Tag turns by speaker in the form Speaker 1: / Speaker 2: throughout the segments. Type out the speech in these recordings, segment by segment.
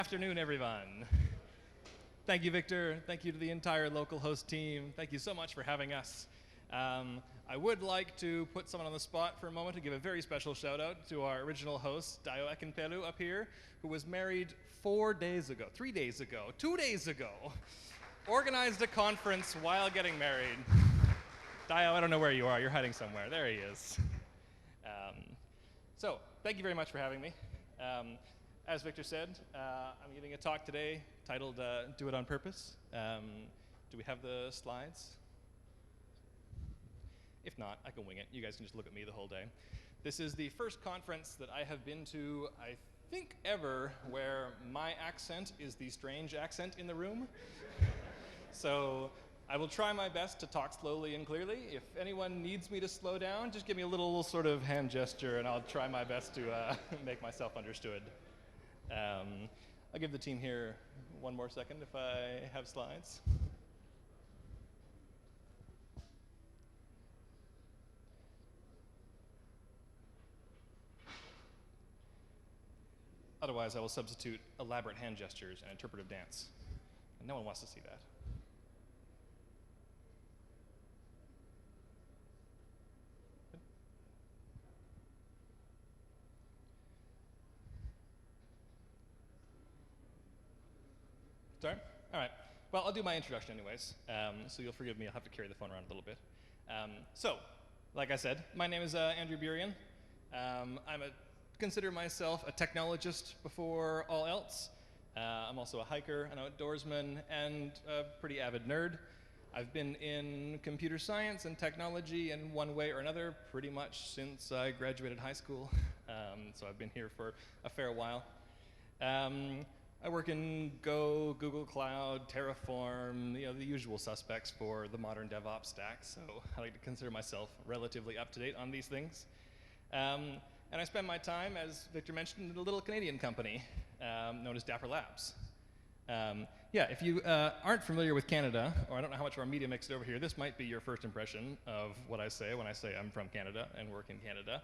Speaker 1: Afternoon, everyone. Thank you, Victor. Thank you to the entire Localhost team. Thank you so much for having us. I would like to put someone on the spot for a moment to give a very special shout out to our original host, Dio Ekenpelu up here, who was married 4 days ago, 3 days ago, 2 days ago, organized a conference while getting married. Dio, I don't know where you are. You're hiding somewhere. There he is. So, thank you very much for having me. As Victor said, I'm giving a talk today titled Do It on Purpose. Do we have the slides? If not, I can wing it. You guys can just look at me the whole day. This is the first conference that I have been to, I think ever, where my accent is the strange accent in the room. So I will try my best to talk slowly and clearly. If anyone needs me to slow down, just give me a little sort of hand gesture and I'll try my best to make myself understood. I'll give the team here one more second if I have slides. Otherwise, I will substitute elaborate hand gestures and interpretive dance. And no one wants to see that. Sorry? All right. Well, I'll do my introduction anyways, so you'll forgive me. I'll have to carry the phone around a little bit. So, like I said, my name is Andrew Burian. Consider myself a technologist before all else. I'm also a hiker, an outdoorsman, and a pretty avid nerd. I've been in computer science and technology in one way or another pretty much since I graduated high school. So I've been here for a fair while. I work in Go, Google Cloud, Terraform, the usual suspects for the modern DevOps stack. So I like to consider myself relatively up to date on these things. And I spend my time, as Victor mentioned, in a little Canadian company known as Dapperlabs. If you aren't familiar with Canada, or I don't know how much of our media makes it over here, this might be your first impression of what I say when I say I'm from Canada and work in Canada.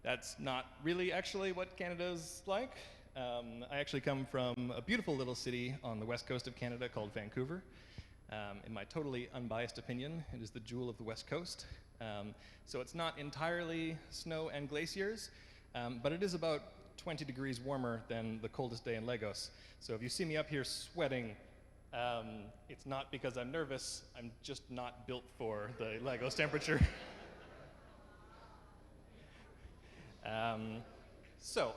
Speaker 1: That's not really actually what Canada's like. I actually come from a beautiful little city on the west coast of Canada called Vancouver. In my totally unbiased opinion, it is the jewel of the west coast. So it's not entirely snow and glaciers, but it is about 20 degrees warmer than the coldest day in Lagos. So if you see me up here sweating, it's not because I'm nervous, I'm just not built for the Lagos temperature. So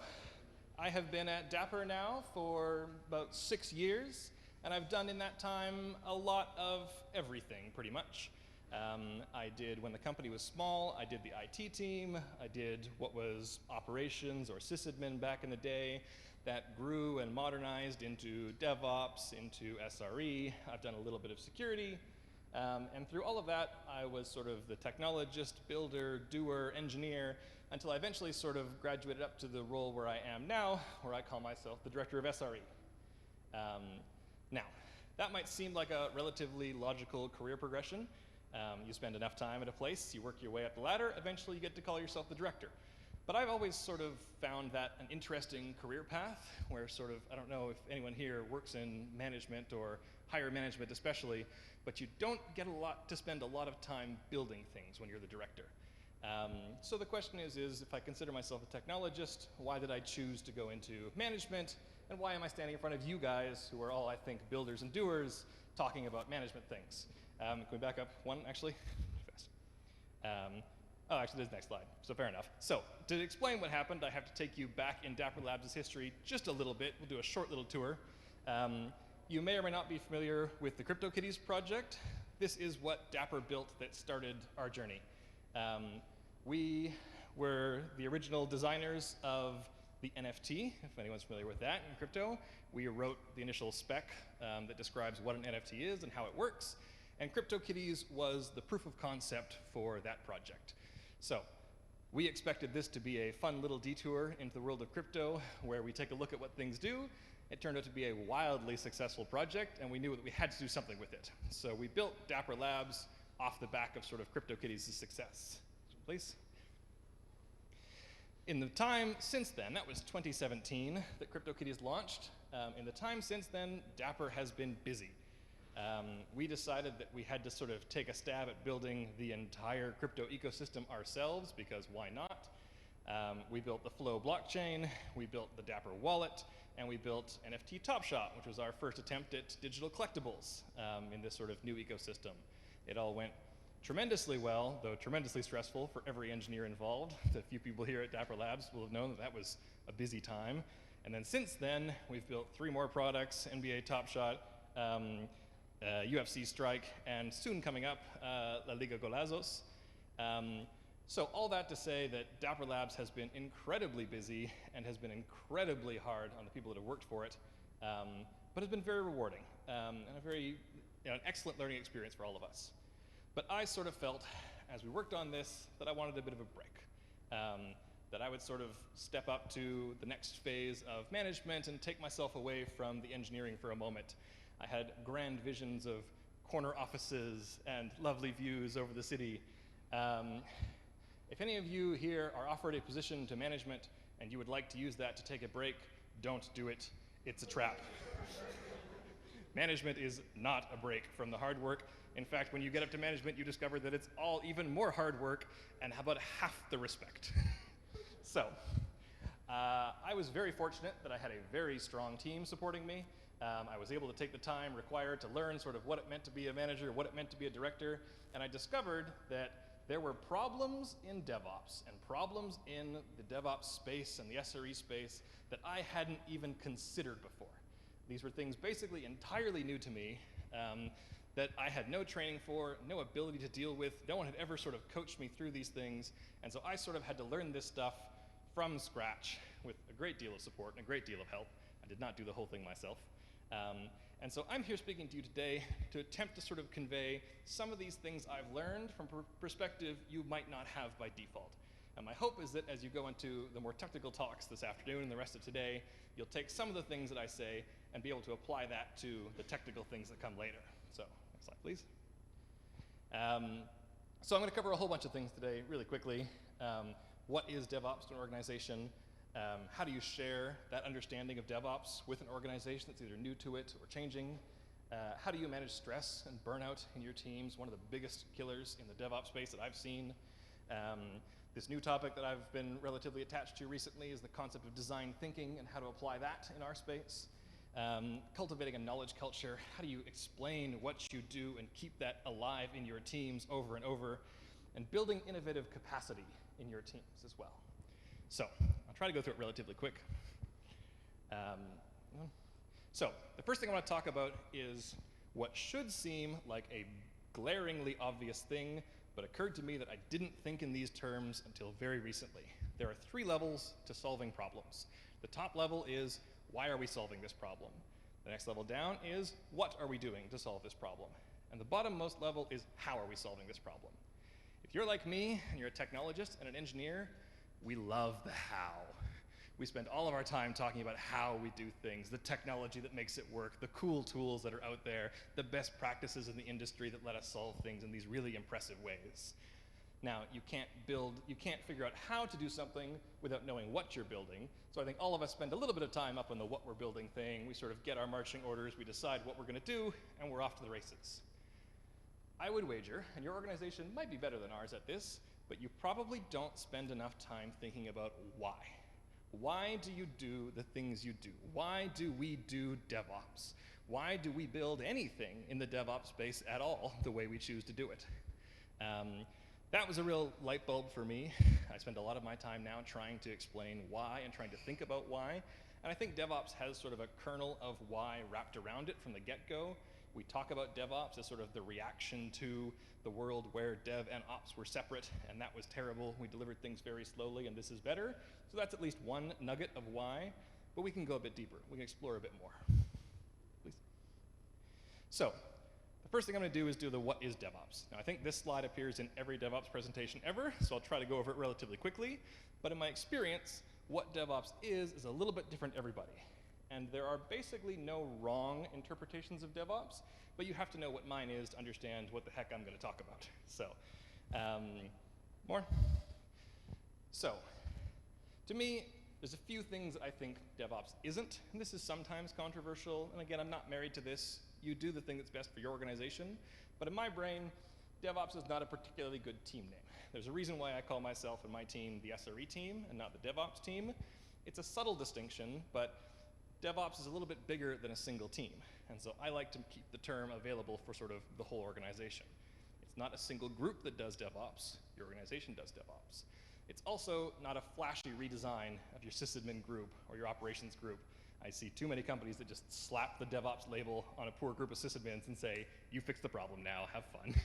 Speaker 1: I have been at Dapper now for about 6 years, and I've done in that time a lot of everything, pretty much. I did, when the company was small, I did the IT team, I did what was operations or sysadmin back in the day, that grew and modernized into DevOps, into SRE. I've done a little bit of security, and through all of that, I was sort of the technologist, builder, doer, engineer, until I eventually sort of graduated up to the role where I am now, where I call myself the Director of SRE. Now, that might seem like a relatively logical career progression. You spend enough time at a place, you work your way up the ladder, eventually you get to call yourself the director. But I've always sort of found that an interesting career path, where sort of, I don't know if anyone here works in management or higher management especially, but you don't get to spend a lot of time building things when you're the director. So the question is if I consider myself a technologist, why did I choose to go into management, and why am I standing in front of you guys, who are all, I think, builders and doers, talking about management things? Can we back up one, actually? Fast. Oh, actually, there's the next slide, so fair enough. So, to explain what happened, I have to take you back in Dapperlabs' history just a little bit. We'll do a short little tour. You may or may not be familiar with the CryptoKitties project. This is what Dapper built that started our journey. We were the original designers of the NFT, if anyone's familiar with that in crypto. We wrote the initial spec that describes what an NFT is and how it works. And CryptoKitties was the proof of concept for that project. So we expected this to be a fun little detour into the world of crypto, where we take a look at what things do. It turned out to be a wildly successful project, and we knew that we had to do something with it. So we built Dapperlabs off the back of sort of CryptoKitties' success. Please. In the time since then, that was 2017 that CryptoKitties launched. In the time since then, Dapper has been busy. We decided that we had to sort of take a stab at building the entire crypto ecosystem ourselves, because why not? We built the Flow blockchain, we built the Dapper wallet, and we built NFT Top Shop, which was our first attempt at digital collectibles in this sort of new ecosystem. It all went tremendously well, though tremendously stressful for every engineer involved. The few people here at Dapperlabs will have known that that was a busy time. And then since then, we've built 3 more products: NBA Top Shot, UFC Strike, and soon coming up, La Liga Golazos. So all that to say that Dapperlabs has been incredibly busy and has been incredibly hard on the people that have worked for it, but has been very rewarding and an excellent learning experience for all of us. But I sort of felt, as we worked on this, that I wanted a bit of a break, that I would sort of step up to the next phase of management and take myself away from the engineering for a moment. I had grand visions of corner offices and lovely views over the city. If any of you here are offered a position to management and you would like to use that to take a break, don't do it. It's a trap. Management is not a break from the hard work. In fact, when you get up to management, you discover that it's all even more hard work and about half the respect. So, I was very fortunate that I had a very strong team supporting me. I was able to take the time required to learn sort of what it meant to be a manager, what it meant to be a director, and I discovered that there were problems in DevOps and problems in the DevOps space and the SRE space that I hadn't even considered before. These were things basically entirely new to me, that I had no training for, no ability to deal with. No one had ever sort of coached me through these things, and so I sort of had to learn this stuff from scratch with a great deal of support and a great deal of help. I did not do the whole thing myself. And so I'm here speaking to you today to attempt to sort of convey some of these things I've learned from perspective you might not have by default. And my hope is that as you go into the more technical talks this afternoon and the rest of today, you'll take some of the things that I say and be able to apply that to the technical things that come later. So, next slide, please. So I'm going to cover a whole bunch of things today really quickly. What is DevOps to an organization? How do you share that understanding of DevOps with an organization that's either new to it or changing? How do you manage stress and burnout in your teams? One of the biggest killers in the DevOps space that I've seen. This new topic that I've been relatively attached to recently is the concept of design thinking and how to apply that in our space. Cultivating a knowledge culture. How do you explain what you do and keep that alive in your teams over and over? And building innovative capacity in your teams as well. So, I'll try to go through it relatively quick. So, the first thing I want to talk about is what should seem like a glaringly obvious thing, but occurred to me that I didn't think in these terms until very recently. There are 3 levels to solving problems. The top level is, why are we solving this problem? The next level down is, what are we doing to solve this problem? And the bottommost level is, how are we solving this problem? If you're like me, and you're a technologist and an engineer, we love the how. We spend all of our time talking about how we do things, the technology that makes it work, the cool tools that are out there, the best practices in the industry that let us solve things in these really impressive ways. Now, you can't figure out how to do something without knowing what you're building. So I think all of us spend a little bit of time up on the what we're building thing. We sort of get our marching orders, we decide what we're going to do, and we're off to the races. I would wager, and your organization might be better than ours at this, but you probably don't spend enough time thinking about why. Why do you do the things you do? Why do we do DevOps? Why do we build anything in the DevOps space at all the way we choose to do it? That was a real light bulb for me. I spend a lot of my time now trying to explain why and trying to think about why. And I think DevOps has sort of a kernel of why wrapped around it from the get-go. We talk about DevOps as sort of the reaction to the world where Dev and Ops were separate, and that was terrible. We delivered things very slowly, and this is better. So that's at least one nugget of why, but we can go a bit deeper. We can explore a bit more. Please. So, the first thing I'm going to do is do the what is DevOps. Now, I think this slide appears in every DevOps presentation ever, so I'll try to go over it relatively quickly. But in my experience, what DevOps is a little bit different everybody. And there are basically no wrong interpretations of DevOps, but you have to know what mine is to understand what the heck I'm going to talk about. So, more? So, To me, there's a few things I think DevOps isn't, and this is sometimes controversial, and again, I'm not married to this. You do the thing that's best for your organization, but in my brain, DevOps is not a particularly good team name. There's a reason why I call myself and my team the SRE team and not the DevOps team. It's a subtle distinction, but DevOps is a little bit bigger than a single team, and so I like to keep the term available for sort of the whole organization. It's not a single group that does DevOps, your organization does DevOps. It's also not a flashy redesign of your sysadmin group or your operations group. I see too many companies that just slap the DevOps label on a poor group of sysadmins and say, you fix the problem now, have fun.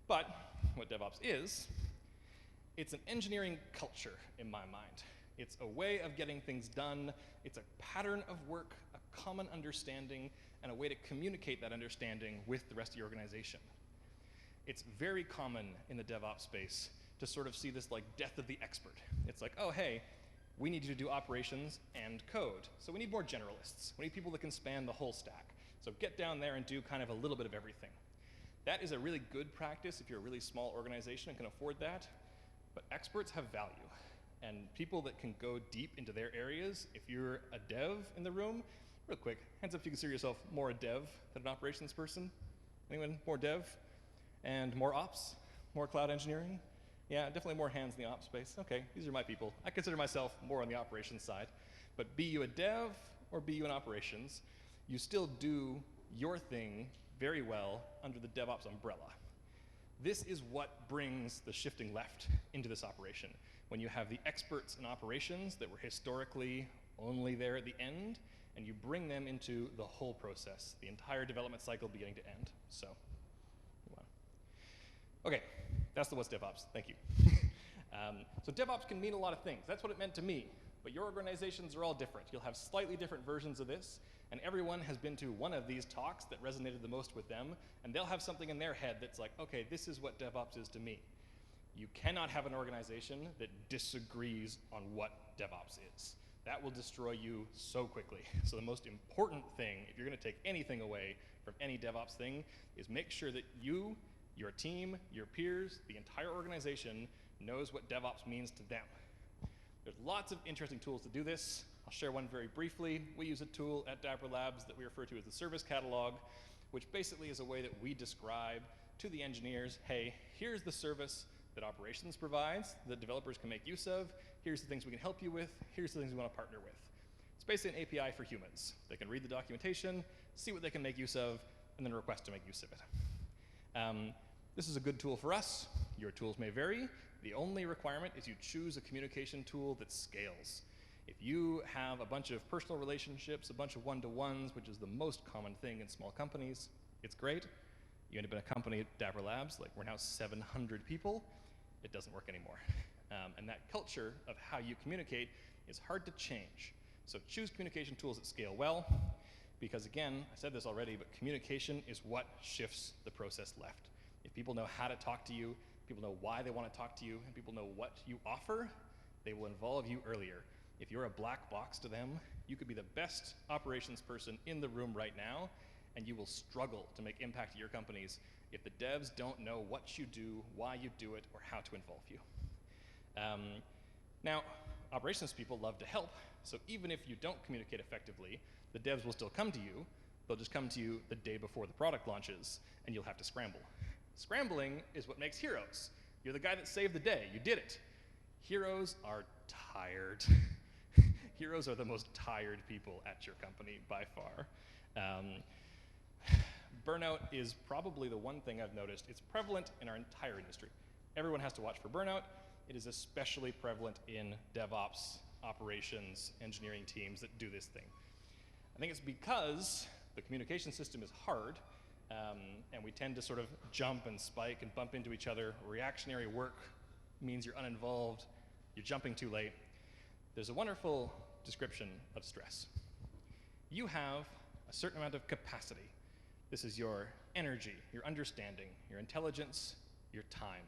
Speaker 1: But what DevOps is, it's an engineering culture in my mind. It's a way of getting things done. It's a pattern of work, a common understanding, and a way to communicate that understanding with the rest of your organization. It's very common in the DevOps space to sort of see this like death of the expert. It's like, oh, hey, we need you to do operations and code. So we need more generalists. We need people that can span the whole stack. So get down there and do kind of a little bit of everything. That is a really good practice if you're a really small organization and can afford that. But experts have value. And people that can go deep into their areas, if you're a dev in the room, real quick, hands up if you consider yourself more a dev than an operations person. Anyone more dev? And more ops? More cloud engineering? Yeah, definitely more hands in the ops space. Okay, these are my people. I consider myself more on the operations side. But be you a dev or be you in operations, you still do your thing very well under the DevOps umbrella. This is what brings the shifting left into this operation. When you have the experts in operations that were historically only there at the end, and you bring them into the whole process, the entire development cycle beginning to end. So, move on. Okay, that's the what's DevOps. Thank you. So DevOps can mean a lot of things. That's what it meant to me. But your organizations are all different. You'll have slightly different versions of this, and everyone has been to one of these talks that resonated the most with them, and they'll have something in their head that's like, okay, this is what DevOps is to me. You cannot have an organization that disagrees on what DevOps is. That will destroy you so quickly. So the most important thing, if you're going to take anything away from any DevOps thing, is make sure that you, your team, your peers, the entire organization knows what DevOps means to them. There's lots of interesting tools to do this. I'll share one very briefly. We use a tool at Dapperlabs that we refer to as the service catalog, which basically is a way that we describe to the engineers, hey, here's the service that operations provides that developers can make use of. Here's the things we can help you with. Here's the things we want to partner with. It's basically an API for humans. They can read the documentation, see what they can make use of, and then request to make use of it. This is a good tool for us. Your tools may vary. The only requirement is you choose a communication tool that scales. If you have a bunch of personal relationships, a bunch of one-to-ones, which is the most common thing in small companies, it's great. You end up in a company at Dapperlabs, like we're now 700 people, it doesn't work anymore. And that culture of how you communicate is hard to change. So choose communication tools that scale well, because again, I said this already, but communication is what shifts the process left. If people know how to talk to you, people know why they want to talk to you, and people know what you offer, they will involve you earlier. If you're a black box to them, you could be the best operations person in the room right now, and you will struggle to make impact at your companies if the devs don't know what you do, why you do it, or how to involve you. Now, operations people love to help, so even if you don't communicate effectively, the devs will still come to you. They'll just come to you the day before the product launches, and you'll have to scramble. Scrambling is what makes heroes. You're the guy that saved the day. You did it. Heroes are tired. Heroes are the most tired people at your company by far. Burnout is probably the one thing I've noticed. It's prevalent in our entire industry. Everyone has to watch for burnout. It is especially prevalent in DevOps, operations, engineering teams that do this thing. I think it's because the communication system is hard, and we tend to sort of jump and spike and bump into each other. Reactionary work means you're uninvolved, you're jumping too late. There's a wonderful description of stress. You have a certain amount of capacity. This is your energy, your understanding, your intelligence, your time.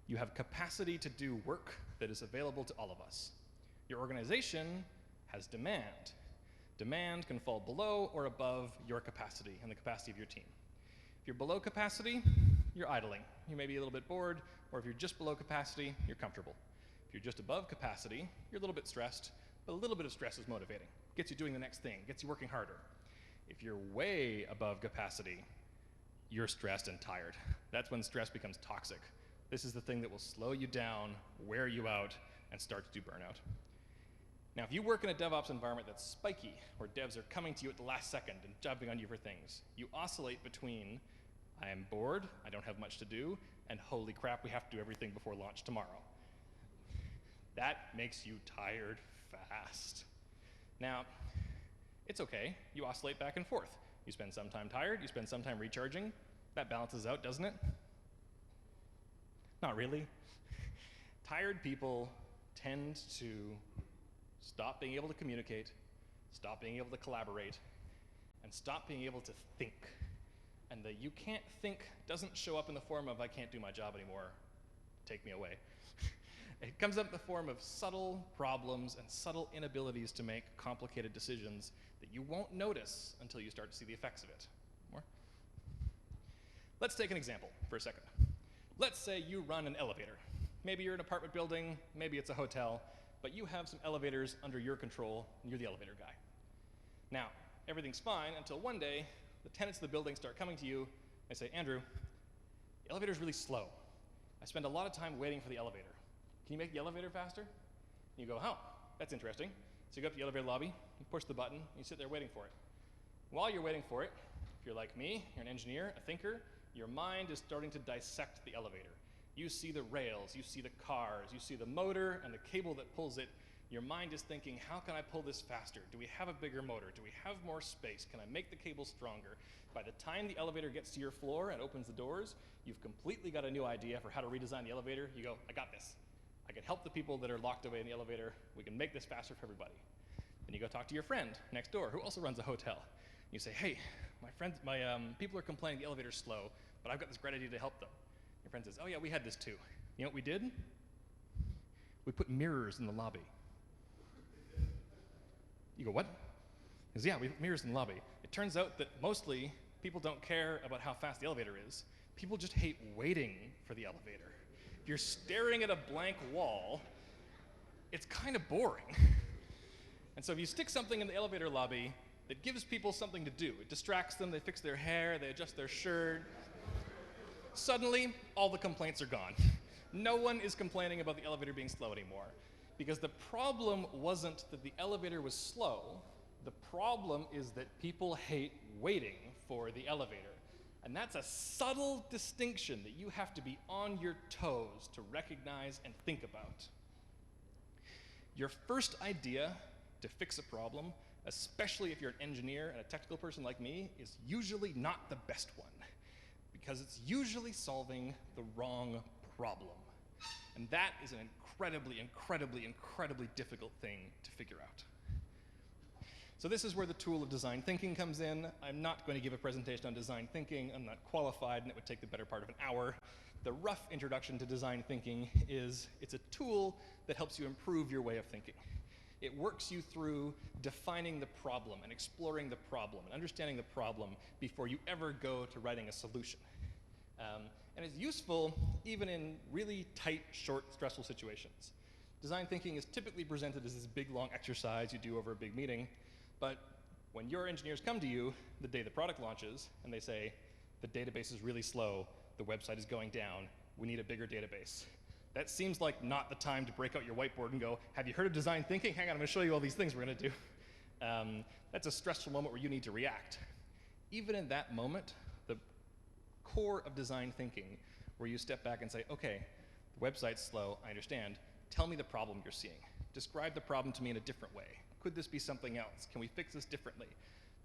Speaker 1: You have capacity to do work that is available to all of us. Your organization has demand. Demand can fall below or above your capacity and the capacity of your team. If you're below capacity, you're idling. You may be a little bit bored, or if you're just below capacity, you're comfortable. If you're just above capacity, you're a little bit stressed, but a little bit of stress is motivating. Gets you doing the next thing, gets you working harder. If you're way above capacity, you're stressed and tired. That's when stress becomes toxic. This is the thing that will slow you down, wear you out, and start to do burnout. Now, if you work in a DevOps environment that's spiky, where devs are coming to you at the last second and jumping on you for things, you oscillate between, I am bored, I don't have much to do, and holy crap, we have to do everything before launch tomorrow. That makes you tired fast. Now, it's okay, you oscillate back and forth. You spend some time tired, you spend some time recharging. That balances out, doesn't it? Not really. Tired people tend to stop being able to communicate, stop being able to collaborate, and stop being able to think. And the you can't think doesn't show up in the form of I can't do my job anymore, take me away. It comes up in the form of subtle problems and subtle inabilities to make complicated decisions that you won't notice until you start to see the effects of it. More? Let's take an example for a second. Let's say you run an elevator. Maybe you're an apartment building, maybe it's a hotel, but you have some elevators under your control, and you're the elevator guy. Now, everything's fine until one day, the tenants of the building start coming to you, and say, Andrew, the elevator's really slow. I spend a lot of time waiting for the elevator. Can you make the elevator faster? And you go, oh, that's interesting. So you go up to the elevator lobby, you push the button, and you sit there waiting for it. While you're waiting for it, if you're like me, you're an engineer, a thinker, your mind is starting to dissect the elevator. You see the rails, you see the cars, you see the motor and the cable that pulls it. Your mind is thinking, how can I pull this faster? Do we have a bigger motor? Do we have more space? Can I make the cable stronger? By the time the elevator gets to your floor and opens the doors, you've completely got a new idea for how to redesign the elevator. You go, I got this. I can help the people that are locked away in the elevator. We can make this faster for everybody. Then you go talk to your friend next door who also runs a hotel. You say, hey, my people are complaining the elevator's slow, but I've got this great idea to help them. Your friend says, oh yeah, we had this too. You know what we did? We put mirrors in the lobby. You go, what? He says, yeah, we put mirrors in the lobby. It turns out that mostly people don't care about how fast the elevator is. People just hate waiting for the elevator. If you're staring at a blank wall, it's kind of boring. And so if you stick something in the elevator lobby that gives people something to do, it distracts them, they fix their hair, they adjust their shirt, suddenly all the complaints are gone. No one is complaining about the elevator being slow anymore. Because the problem wasn't that the elevator was slow, the problem is that people hate waiting for the elevator. And that's a subtle distinction that you have to be on your toes to recognize and think about. Your first idea to fix a problem, especially if you're an engineer and a technical person like me, is usually not the best one, because it's usually solving the wrong problem. And that is an incredibly, incredibly, incredibly difficult thing to figure out. So this is where the tool of design thinking comes in. I'm not going to give a presentation on design thinking. I'm not qualified, and it would take the better part of an hour. The rough introduction to design thinking is it's a tool that helps you improve your way of thinking. It works you through defining the problem and exploring the problem and understanding the problem before you ever go to writing a solution. And it's useful even in really tight, short, stressful situations. Design thinking is typically presented as this big, long exercise you do over a big meeting, but when your engineers come to you the day the product launches and they say, the database is really slow, the website is going down, we need a bigger database. That seems like not the time to break out your whiteboard and go, have you heard of design thinking? Hang on, I'm gonna show you all these things we're gonna do. That's a stressful moment where you need to react. Even in that moment, the core of design thinking, where you step back and say, okay, the website's slow, I understand. Tell me the problem you're seeing. Describe the problem to me in a different way. Could this be something else? Can we fix this differently?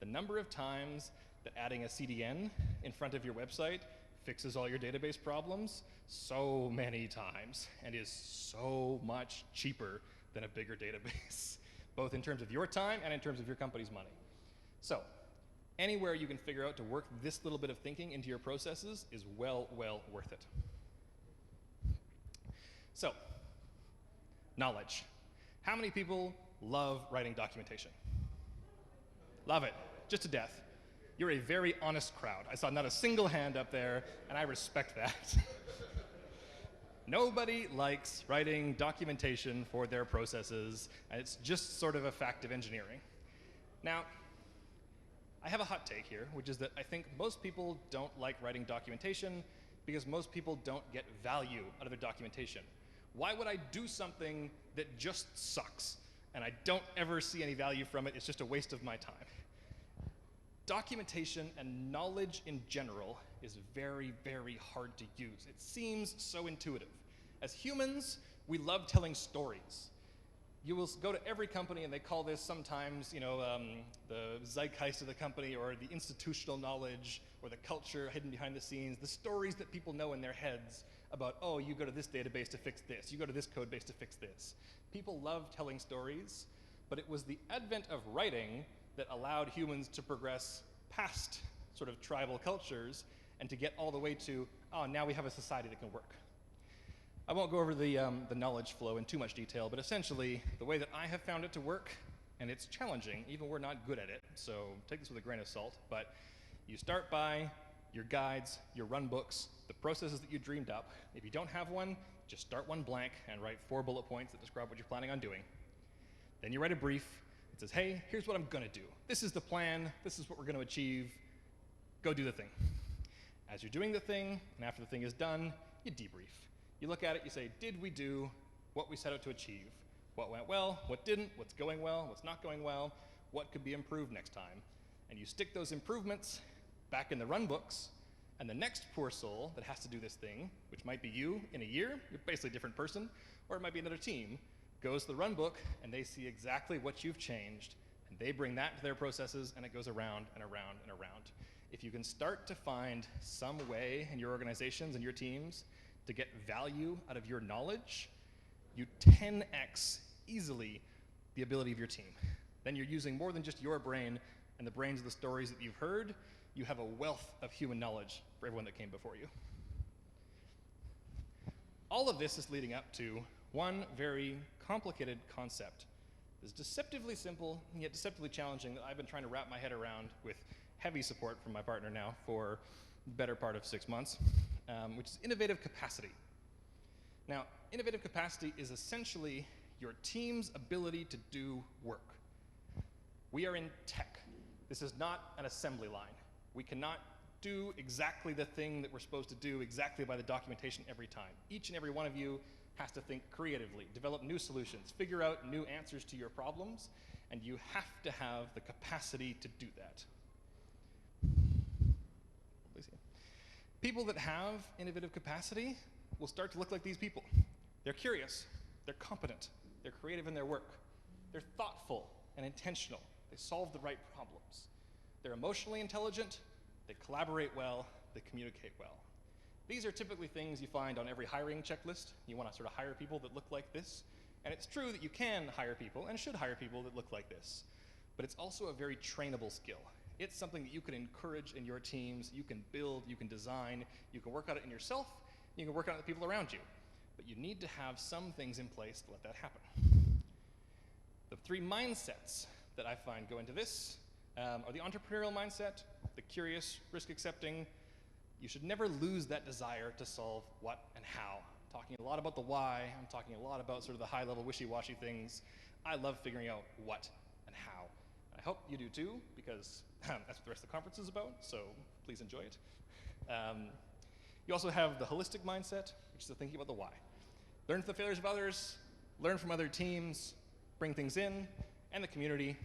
Speaker 1: The number of times that adding a CDN in front of your website fixes all your database problems, so many times, and is so much cheaper than a bigger database, both in terms of your time and in terms of your company's money. So, anywhere you can figure out to work this little bit of thinking into your processes is well worth it. So, knowledge. How many people love writing documentation? Love it, just to death. You're a very honest crowd. I saw not a single hand up there, and I respect that. Nobody likes writing documentation for their processes, and it's just sort of a fact of engineering. Now, I have a hot take here, which is that I think most people don't like writing documentation because most people don't get value out of their documentation. Why would I do something that just sucks and I don't ever see any value from it? It's just a waste of my time. Documentation and knowledge in general is very, very hard to use. It seems so intuitive. As humans, we love telling stories. You will go to every company and they call this sometimes, the zeitgeist of the company or the institutional knowledge or the culture hidden behind the scenes, the stories that people know in their heads about, oh, you go to this database to fix this, you go to this code base to fix this. People love telling stories, but it was the advent of writing that allowed humans to progress past sort of tribal cultures and to get all the way to, oh, now we have a society that can work. I won't go over the knowledge flow in too much detail, but essentially, the way that I have found it to work, and it's challenging, even we're not good at it, so take this with a grain of salt, but you start by your guides, your run books, the processes that you dreamed up. If you don't have one, just start one blank and write 4 bullet points that describe what you're planning on doing. Then you write a brief that says, hey, here's what I'm gonna do. This is the plan, this is what we're gonna achieve, go do the thing. As you're doing the thing, and after the thing is done, you debrief. You look at it, you say, did we do what we set out to achieve? What went well, what didn't, what's going well, what's not going well, what could be improved next time? And you stick those improvements back in the run books, and the next poor soul that has to do this thing, which might be you in a year, you're basically a different person, or it might be another team, goes to the run book, and they see exactly what you've changed, and they bring that to their processes, and it goes around and around and around. If you can start to find some way in your organizations and your teams to get value out of your knowledge, you 10x easily the ability of your team. Then you're using more than just your brain and the brains of the stories that you've heard. You have a wealth of human knowledge for everyone that came before you. All of this is leading up to one very complicated concept. It's deceptively simple and yet deceptively challenging that I've been trying to wrap my head around with heavy support from my partner now for the better part of 6 months. Which is innovative capacity. Now, innovative capacity is essentially your team's ability to do work. We are in tech. This is not an assembly line. We cannot do exactly the thing that we're supposed to do exactly by the documentation every time. Each and every one of you has to think creatively, develop new solutions, figure out new answers to your problems, and you have to have the capacity to do that. People that have innovative capacity will start to look like these people. They're curious, they're competent, they're creative in their work, they're thoughtful and intentional, they solve the right problems. They're emotionally intelligent, they collaborate well, they communicate well. These are typically things you find on every hiring checklist. You want to sort of hire people that look like this. And it's true that you can hire people and should hire people that look like this. But it's also a very trainable skill. It's something that you can encourage in your teams, you can build, you can design, you can work on it in yourself, you can work on it with people around you. But you need to have some things in place to let that happen. The 3 mindsets that I find go into this are the entrepreneurial mindset, the curious, risk-accepting. You should never lose that desire to solve what and how. I'm talking a lot about the why, I'm talking a lot about sort of the high-level wishy-washy things. I love figuring out what and how. I hope you do too, because that's what the rest of the conference is about, so please enjoy it. You also have the holistic mindset, which is the thinking about the why. Learn from the failures of others, learn from other teams, bring things in, and the community,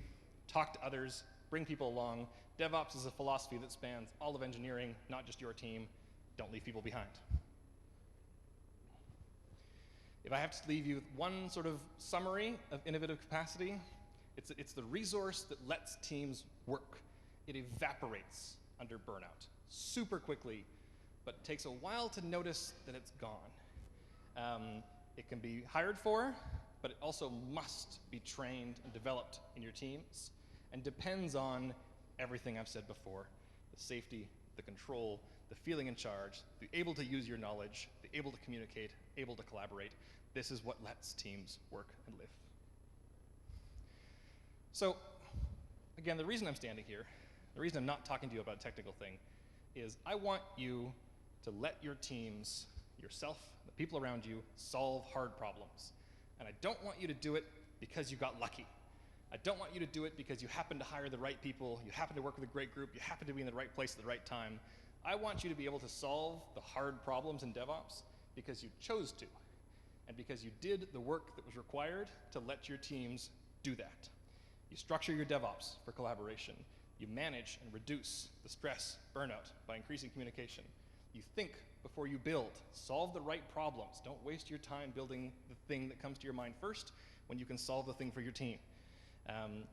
Speaker 1: talk to others, bring people along. DevOps is a philosophy that spans all of engineering, not just your team. Don't leave people behind. If I have to leave you with one sort of summary of innovative capacity, it's the resource that lets teams work. It evaporates under burnout super quickly, but takes a while to notice that it's gone. It can be hired for, but it also must be trained and developed in your teams, and depends on everything I've said before: the safety, the control, the feeling in charge, the able to use your knowledge, the able to communicate, able to collaborate. This is what lets teams work and live. So, again, the reason I'm standing here, the reason I'm not talking to you about a technical thing, is I want you to let your teams yourself, the people around you, solve hard problems. And I don't want you to do it because you got lucky. I don't want you to do it because you happen to hire the right people, you happen to work with a great group, you happen to be in the right place at the right time. I want you to be able to solve the hard problems in DevOps because you chose to, and because you did the work that was required to let your teams do that. You structure your DevOps for collaboration. You manage and reduce the stress, burnout by increasing communication. You think before you build. Solve the right problems. Don't waste your time building the thing that comes to your mind first when you can solve the thing for your team.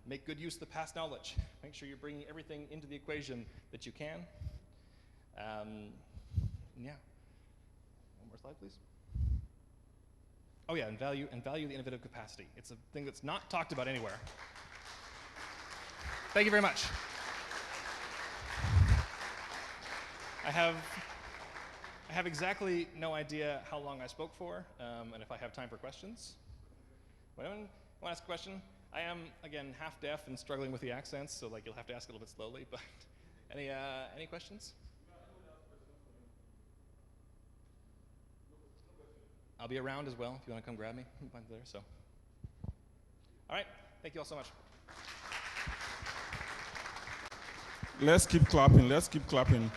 Speaker 1: Make good use of the past knowledge. Make sure you're bringing everything into the equation that you can. Yeah. One more slide, please. Oh yeah, and value the innovative capacity. It's a thing that's not talked about anywhere. Thank you very much. I have exactly no idea how long I spoke for, and if I have time for questions. Anyone want to ask a question? I am, again, half deaf and struggling with the accents, so like you'll have to ask a little bit slowly, but any questions? I'll be around as well if you want to come grab me. I'm there, so. All right, thank you all so much.
Speaker 2: Let's keep clapping, let's keep clapping.